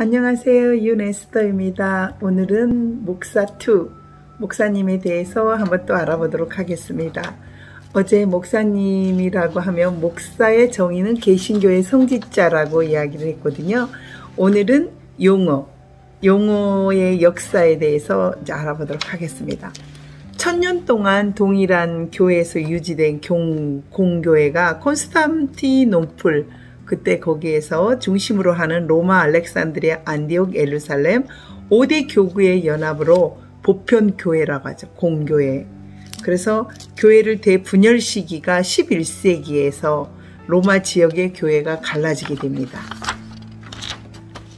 안녕하세요. 윤에스더입니다. 오늘은 목사2 목사님에 대해서 한번 또 알아보도록 하겠습니다. 어제 목사님이라고 하면 목사의 정의는 개신교의 성직자라고 이야기를 했거든요. 오늘은 용어의 역사에 대해서 이제 알아보도록 하겠습니다. 1000년 동안 동일한 교회에서 유지된 공교회가 콘스탄티노플, 그때 거기에서 중심으로 하는 로마, 알렉산드리아, 안디옥, 예루살렘 5대 교구의 연합으로 보편교회라고 하죠. 공교회. 그래서 교회를 대분열 시기가 11세기에서 로마 지역의 교회가 갈라지게 됩니다.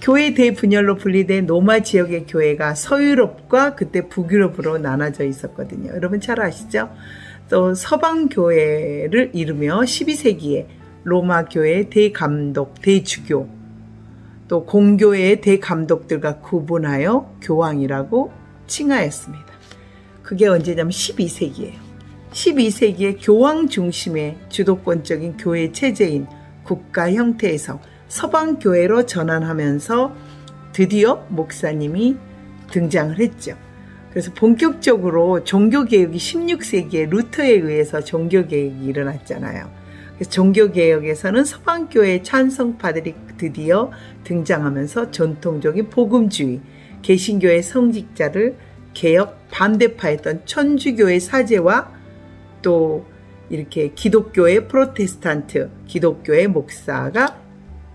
교회 대분열로 분리된 로마 지역의 교회가 서유럽과 그때 북유럽으로 나눠져 있었거든요. 여러분 잘 아시죠? 또 서방교회를 이루며 12세기에 로마 교회의 대감독, 대주교, 또 공교회의 대감독들과 구분하여 교황이라고 칭하였습니다. 그게 언제냐면 12세기예요. 12세기에 교황 중심의 주도권적인 교회 체제인 국가 형태에서 서방교회로 전환하면서 드디어 목사님이 등장을 했죠. 그래서 본격적으로 종교개혁이 16세기에 루터에 의해서 종교개혁이 일어났잖아요. 종교개혁에서는 서방교회의 찬성파들이 드디어 등장하면서 전통적인 복음주의, 개신교의 성직자를 개혁 반대파였던 천주교의 사제와 또 이렇게 기독교의 프로테스탄트, 기독교의 목사가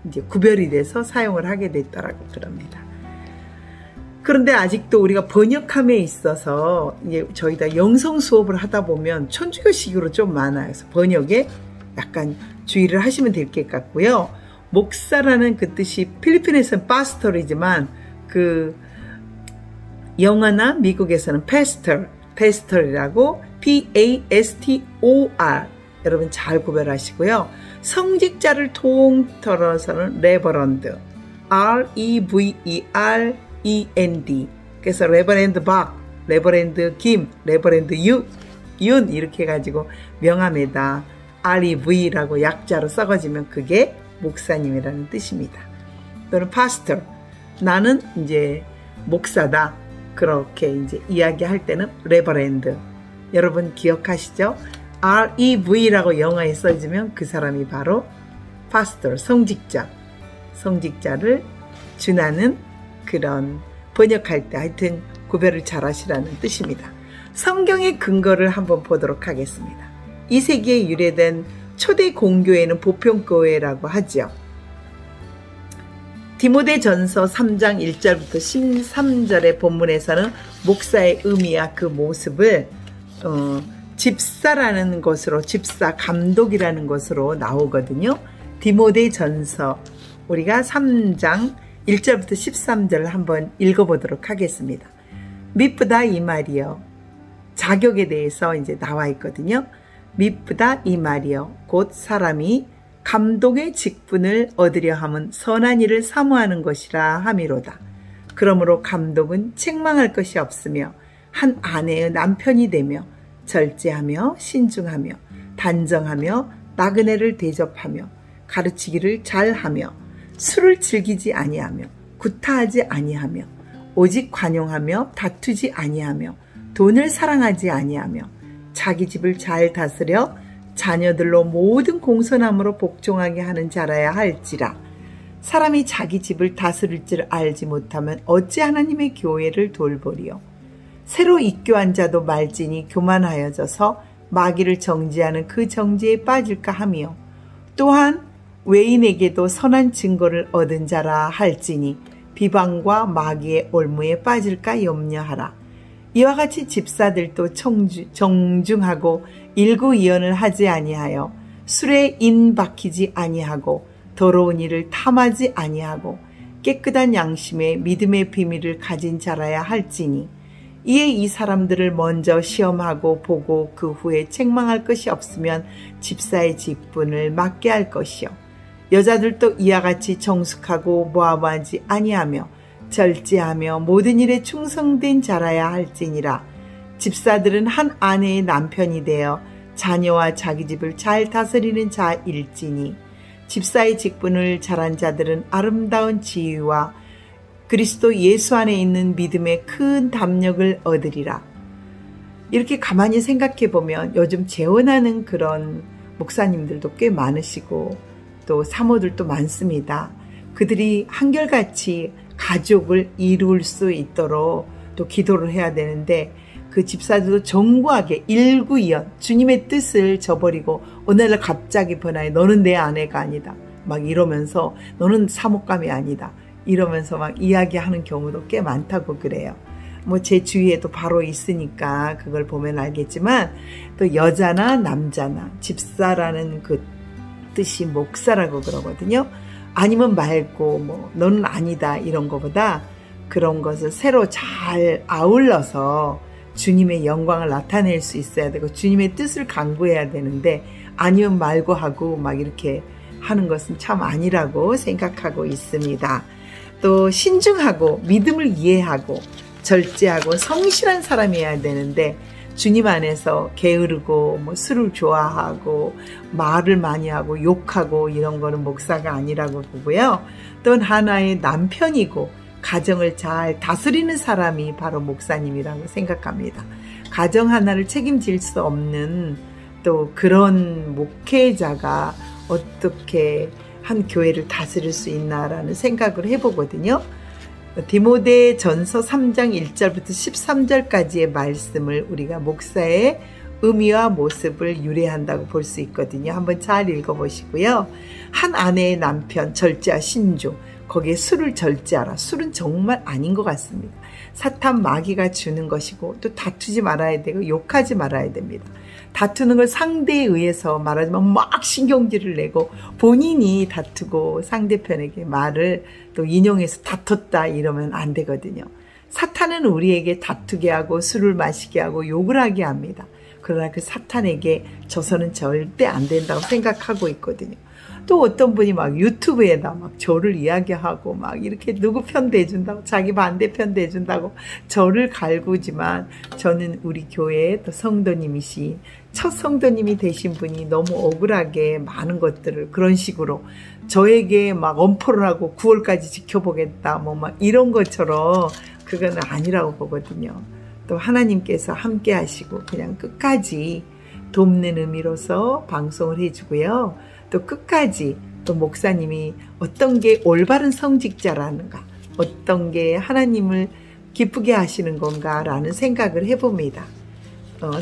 이제 구별이 돼서 사용을 하게 됐다라고 그럽니다. 그런데 아직도 우리가 번역함에 있어서 이제 저희가 영성 수업을 하다 보면 천주교식으로 좀 많아요. 그래서 번역에 약간 주의를 하시면 될 것 같고요. 목사라는 그 뜻이 필리핀에서는 파스터이지만 그 영어나 미국에서는 pastor이라고 P-A-S-T-O-R 여러분 잘 구별하시고요. 성직자를 통틀어서는 레버런드 R-E-V-E-R-E-N-D 그래서 레버랜드 박, 레버랜드 김, 레버랜드 윤 이렇게 해가지고 명함에다 REV라고 약자로 썩어지면 그게 목사님이라는 뜻입니다. 또는 pastor, 나는 이제 목사다. 그렇게 이제 이야기할 때는 레버랜드. 여러분 기억하시죠? REV라고 영어에 써지면 그 사람이 바로 pastor, 성직자를 준하는 그런 번역할 때 하여튼 구별을 잘 하시라는 뜻입니다. 성경의 근거를 한번 보도록 하겠습니다. 2세기에 유래된 초대 공교회는 보편교회라고 하죠. 디모데전서 3장 1절부터 13절의 본문에서는 목사의 의미와 그 모습을 집사라는 것으로, 집사, 감독이라는 것으로 나오거든요. 디모데전서 우리가 3장 1절부터 13절을 한번 읽어보도록 하겠습니다. 미쁘다 이 말이요. 자격에 대해서 이제 나와 있거든요. 미쁘다 이 말이요. 곧 사람이 감독의 직분을 얻으려 함은 선한 일을 사모하는 것이라 함이로다. 그러므로 감독은 책망할 것이 없으며 한 아내의 남편이 되며 절제하며 신중하며 단정하며 나그네를 대접하며 가르치기를 잘하며 술을 즐기지 아니하며 구타하지 아니하며 오직 관용하며 다투지 아니하며 돈을 사랑하지 아니하며 자기 집을 잘 다스려 자녀들로 모든 공손함으로 복종하게 하는 자라야 할지라. 사람이 자기 집을 다스릴 줄 알지 못하면 어찌 하나님의 교회를 돌보리요. 새로 입교한 자도 말지니 교만하여져서 마귀를 정죄하는 그 정죄에 빠질까 하며 또한 외인에게도 선한 증거를 얻은 자라 할지니 비방과 마귀의 올무에 빠질까 염려하라. 이와 같이 집사들도 정중하고 일구이연을 하지 아니하여 술에 인박히지 아니하고 더러운 일을 탐하지 아니하고 깨끗한 양심에 믿음의 비밀을 가진 자라야 할지니 이에 이 사람들을 먼저 시험하고 보고 그 후에 책망할 것이 없으면 집사의 직분을 맡게 할 것이요. 여자들도 이와 같이 정숙하고 모함하지 아니하며 절제하며 모든 일에 충성된 자라야 할지니라. 집사들은 한 아내의 남편이 되어 자녀와 자기 집을 잘 다스리는 자일지니 집사의 직분을 잘한 자들은 아름다운 지위와 그리스도 예수 안에 있는 믿음의 큰 담력을 얻으리라. 이렇게 가만히 생각해 보면 요즘 재혼하는 그런 목사님들도 꽤 많으시고 또 사모들도 많습니다. 그들이 한결같이 가족을 이룰 수 있도록 또 기도를 해야 되는데 그 집사들도 정구하게 일구이연 주님의 뜻을 저버리고 어느 날 갑자기 변화해 너는 내 아내가 아니다 막 이러면서 너는 사목감이 아니다 이러면서 막 이야기하는 경우도 꽤 많다고 그래요. 뭐 제 주위에도 바로 있으니까 그걸 보면 알겠지만 또 여자나 남자나 집사라는 그 뜻이 목사라고 그러거든요. 아니면 말고 뭐 너는 아니다 이런 거보다 그런 것을 새로 잘 아울러서 주님의 영광을 나타낼 수 있어야 되고 주님의 뜻을 강구해야 되는데 아니면 말고 하고 막 이렇게 하는 것은 참 아니라고 생각하고 있습니다. 또 신중하고 믿음을 이해하고 절제하고 성실한 사람이어야 되는데 주님 안에서 게으르고 뭐 술을 좋아하고 말을 많이 하고 욕하고 이런 거는 목사가 아니라고 보고요. 또 하나의 남편이고 가정을 잘 다스리는 사람이 바로 목사님이라고 생각합니다. 가정 하나를 책임질 수 없는 또 그런 목회자가 어떻게 한 교회를 다스릴 수 있나라는 생각을 해보거든요. 디모데전서 3장 1절부터 13절까지의 말씀을 우리가 목사의 의미와 모습을 유래한다고 볼 수 있거든요. 한번 잘 읽어보시고요. 한 아내의 남편 절제와 신조, 거기에 술을 절제하라. 술은 정말 아닌 것 같습니다. 사탄 마귀가 주는 것이고 또 다투지 말아야 되고 욕하지 말아야 됩니다. 다투는 걸 상대에 의해서 말하지만 막 신경질을 내고 본인이 다투고 상대편에게 말을 또 인용해서 다퉜다 이러면 안 되거든요. 사탄은 우리에게 다투게 하고 술을 마시게 하고 욕을 하게 합니다. 그러나 그 사탄에게 져서는 절대 안 된다고 생각하고 있거든요. 또 어떤 분이 막 유튜브에다 막 저를 이야기하고 막 이렇게 누구 편 대준다고 자기 반대편 대준다고 저를 갈구지만 저는 우리 교회의 또 성도님이시 첫 성도님이 되신 분이 너무 억울하게 많은 것들을 그런 식으로 저에게 막 엄포를 하고 9월까지 지켜보겠다 뭐 막 이런 것처럼 그건 아니라고 보거든요. 또 하나님께서 함께 하시고 그냥 끝까지 돕는 의미로서 방송을 해주고요. 또 끝까지 또 목사님이 어떤 게 올바른 성직자라는가 어떤 게 하나님을 기쁘게 하시는 건가 라는 생각을 해봅니다.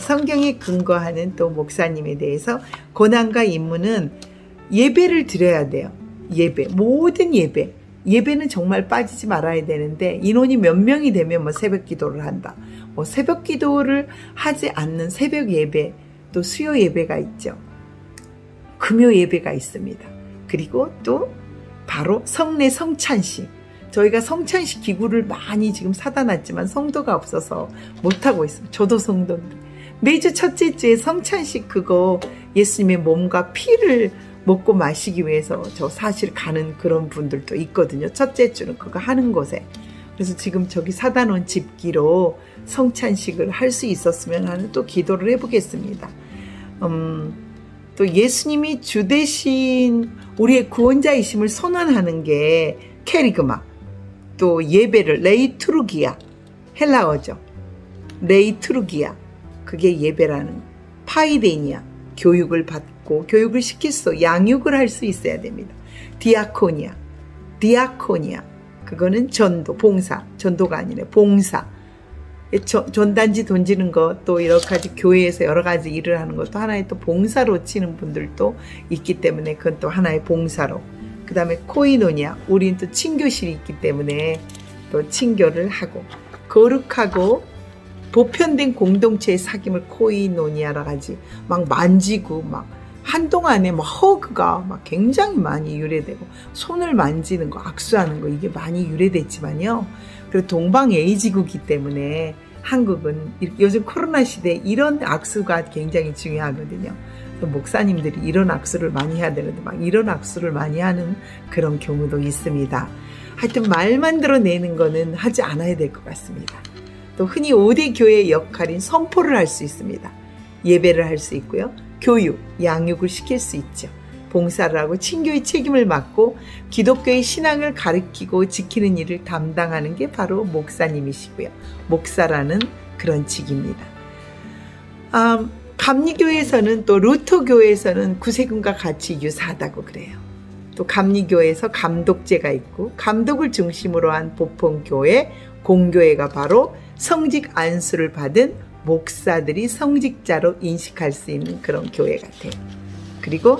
성경에 근거하는 또 목사님에 대해서 고난과 임무는 예배를 드려야 돼요. 예배, 모든 예배. 예배는 정말 빠지지 말아야 되는데 인원이 몇 명이 되면 뭐 새벽 기도를 한다. 뭐 새벽 기도를 하지 않는 새벽 예배, 또 수요 예배가 있죠. 금요 예배가 있습니다. 그리고 또 바로 성례 성찬식. 저희가 성찬식 기구를 많이 지금 사다 놨지만 성도가 없어서 못하고 있어요. 저도 성도인데. 매주 첫째 주에 성찬식 그거 예수님의 몸과 피를 먹고 마시기 위해서 저 사실 가는 그런 분들도 있거든요. 첫째 주는 그거 하는 곳에. 그래서 지금 저기 사다 놓은 집기로 성찬식을 할 수 있었으면 하는 또 기도를 해보겠습니다. 또 예수님이 주 대신 우리의 구원자이심을 선언하는 게 캐리그마, 또 예배를 레이투르기아, 헬라어죠. 레이투르기아, 그게 예배라는 파이데니아, 교육을 받고 교육을 시킬 수, 양육을 할 수 있어야 됩니다. 디아코니아, 그거는 전도, 봉사, 전도가 아니네, 봉사. 전단지 던지는 것, 또 여러 가지 교회에서 여러 가지 일을 하는 것도 하나의 또 봉사로 치는 분들도 있기 때문에 그건 또 하나의 봉사로. 그 다음에 코이노니아, 우린 또 친교실이 있기 때문에 또 친교를 하고, 거룩하고 보편된 공동체의 사귐을 코이노니아라고 하지. 막 만지고 막 한동안에 막 허그가 막 굉장히 많이 유래되고 손을 만지는 거, 악수하는 거 이게 많이 유래됐지만요. 그리고 동방에이지국이기 때문에 한국은 요즘 코로나 시대에 이런 악수가 굉장히 중요하거든요. 목사님들이 이런 악수를 많이 해야 되는데 막 이런 악수를 많이 하는 그런 경우도 있습니다. 하여튼 말만 들어내는 거는 하지 않아야 될 것 같습니다. 또 흔히 5대 교회의 역할인 선포를 할 수 있습니다. 예배를 할 수 있고요. 교육, 양육을 시킬 수 있죠. 봉사를 하고 친교의 책임을 맡고 기독교의 신앙을 가르치고 지키는 일을 담당하는 게 바로 목사님이시고요. 목사라는 그런 직입니다. 감리교에서는 또 루터교에서는 구세군과 같이 유사하다고 그래요. 또 감리교에서 감독제가 있고 감독을 중심으로 한 보통교회, 공교회가 바로 성직 안수를 받은 목사들이 성직자로 인식할 수 있는 그런 교회 같아요. 그리고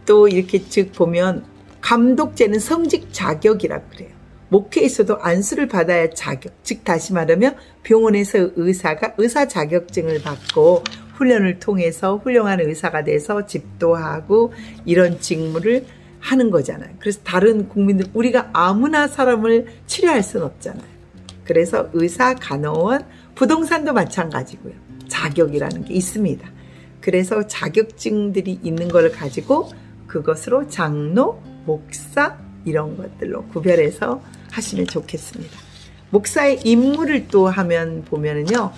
또 이렇게 쭉 보면 감독제는 성직 자격이라고 그래요. 목회에서도 안수를 받아야 자격, 즉 다시 말하면 병원에서 의사가 의사 자격증을 받고 훈련을 통해서 훌륭한 의사가 돼서 집도하고 이런 직무를 하는 거잖아요. 그래서 다른 국민들, 우리가 아무나 사람을 치료할 수는 없잖아요. 그래서 의사, 간호원, 부동산도 마찬가지고요. 자격이라는 게 있습니다. 그래서 자격증들이 있는 걸 가지고 그것으로 장로, 목사 이런 것들로 구별해서 하시면 좋겠습니다. 목사의 임무를 또 하면 보면은요.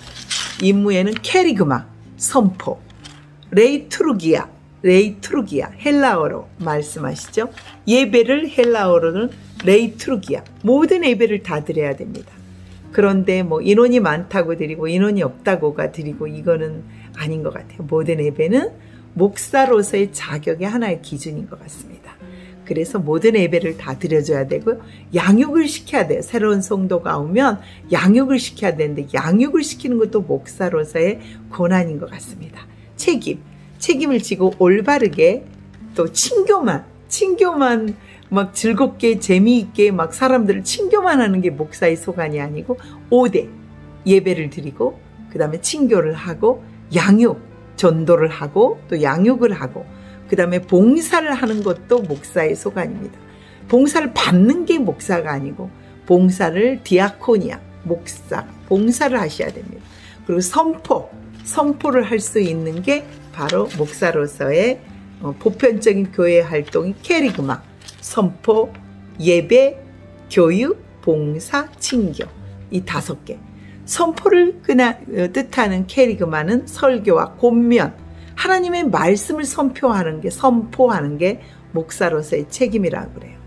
임무에는 캐리그마, 선포, 레이투르기아 헬라어로 말씀하시죠. 예배를 헬라어로는 레이투르기아, 모든 예배를 다 드려야 됩니다. 그런데 뭐 인원이 많다고 드리고 인원이 없다고가 드리고 이거는 아닌 것 같아요. 모든 예배는 목사로서의 자격의 하나의 기준인 것 같습니다. 그래서 모든 예배를 다 드려줘야 되고요. 양육을 시켜야 돼요. 새로운 성도가 오면 양육을 시켜야 되는데 양육을 시키는 것도 목사로서의 권한인 것 같습니다. 책임을 지고 올바르게 또 친교만 막 즐겁게 재미있게 막 사람들을 친교만 하는 게 목사의 소관이 아니고 5대 예배를 드리고 그 다음에 친교를 하고 양육, 전도를 하고 또 양육을 하고 그 다음에 봉사를 하는 것도 목사의 소관입니다. 봉사를 받는 게 목사가 아니고 봉사를 디아코니아, 목사, 봉사를 하셔야 됩니다. 그리고 선포를 할 수 있는 게 바로 목사로서의 보편적인 교회 활동이 캐리그마, 선포, 예배, 교육, 봉사, 친교 이 5개. 선포를 뜻하는 캐리그마는 설교와 권면, 하나님의 말씀을 선포하는 게 목사로서의 책임이라고 그래요.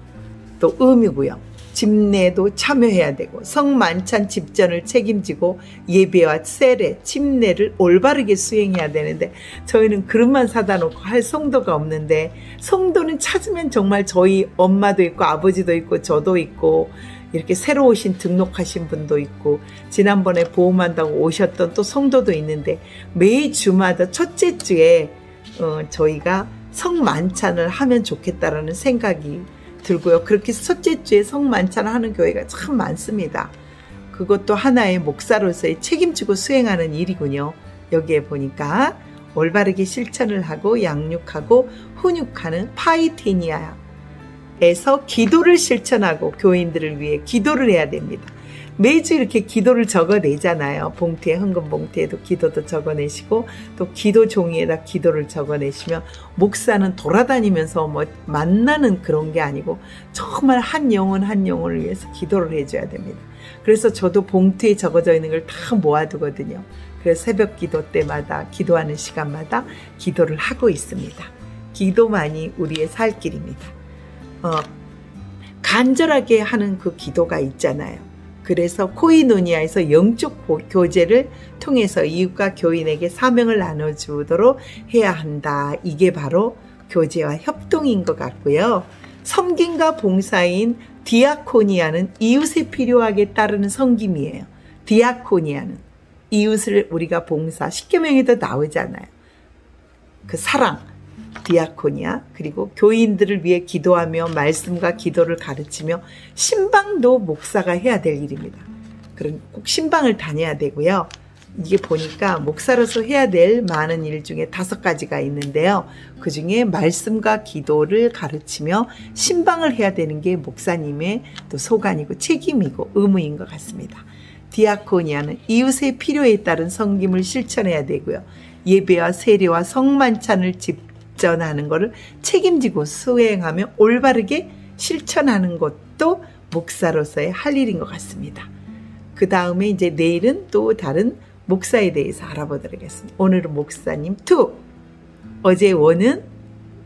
또 의무고요. 집례도 참여해야 되고 성만찬 집전을 책임지고 예배와 세례, 침례를 올바르게 수행해야 되는데 저희는 그릇만 사다 놓고 할 성도가 없는데 성도는 찾으면 정말 저희 엄마도 있고 아버지도 있고 저도 있고 이렇게 새로 오신 등록하신 분도 있고 지난번에 보험한다고 오셨던 또 성도도 있는데 매주마다 첫째 주에 저희가 성만찬을 하면 좋겠다라는 생각이 들고요. 그렇게 첫째 주에 성만찬을 하는 교회가 참 많습니다. 그것도 하나의 목사로서의 책임지고 수행하는 일이군요. 여기에 보니까 올바르게 실천을 하고 양육하고 훈육하는 파이테니아에서 기도를 실천하고 교인들을 위해 기도를 해야 됩니다. 매주 이렇게 기도를 적어내잖아요. 봉투에, 헌금 봉투에도 기도도 적어내시고 또 기도 종이에다 기도를 적어내시면 목사는 돌아다니면서 뭐 만나는 그런 게 아니고 정말 한 영혼을 위해서 기도를 해줘야 됩니다. 그래서 저도 봉투에 적어져 있는 걸 다 모아두거든요. 그래서 새벽 기도 때마다 기도하는 시간마다 기도를 하고 있습니다. 기도만이 우리의 살 길입니다. 간절하게 하는 그 기도가 있잖아요. 그래서 코이노니아에서 영적 교제를 통해서 이웃과 교인에게 사명을 나눠주도록 해야 한다. 이게 바로 교제와 협동인 것 같고요. 섬김과 봉사인 디아코니아는 이웃의 필요하게 따르는 섬김이에요. 디아코니아는 이웃을 우리가 봉사, 십계명에도 나오잖아요. 그 사랑, 디아코니아, 그리고 교인들을 위해 기도하며 말씀과 기도를 가르치며 신방도 목사가 해야 될 일입니다. 그럼 꼭 신방을 다녀야 되고요. 이게 보니까 목사로서 해야 될 많은 일 중에 5가지가 있는데요. 그 중에 말씀과 기도를 가르치며 신방을 해야 되는 게 목사님의 또 소관이고 책임이고 의무인 것 같습니다. 디아코니아는 이웃의 필요에 따른 섬김을 실천해야 되고요. 예배와 세례와 성만찬을 집전하는 것을 책임지고 수행하며 올바르게 실천하는 것도 목사로서의 할 일인 것 같습니다. 그 다음에 이제 내일은 또 다른 목사에 대해서 알아보도록 하겠습니다. 오늘은 목사님 2, 어제 1은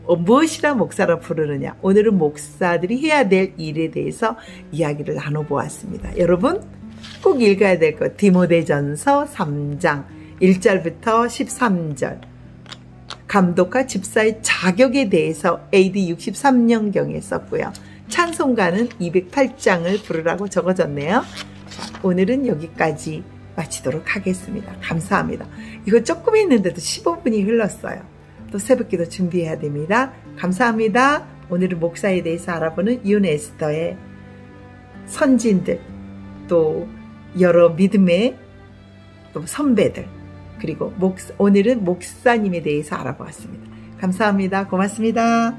무엇이라 목사라 부르느냐. 오늘은 목사들이 해야 될 일에 대해서 이야기를 나눠보았습니다. 여러분 꼭 읽어야 될 것 디모데전서 3장 1절부터 13절 감독과 집사의 자격에 대해서 AD 63년경에 썼고요. 찬송가는 208장을 부르라고 적어졌네요. 자, 오늘은 여기까지 마치도록 하겠습니다. 감사합니다. 이거 조금 했는데도 15분이 흘렀어요. 또 새벽기도 준비해야 됩니다. 감사합니다. 오늘은 목사에 대해서 알아보는 이온 에스더의 선진들, 또 여러 믿음의 또 선배들, 그리고 오늘은 목사님에 대해서 알아보았습니다. 감사합니다. 고맙습니다.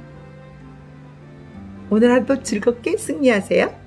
오늘 하루도 즐겁게 승리하세요.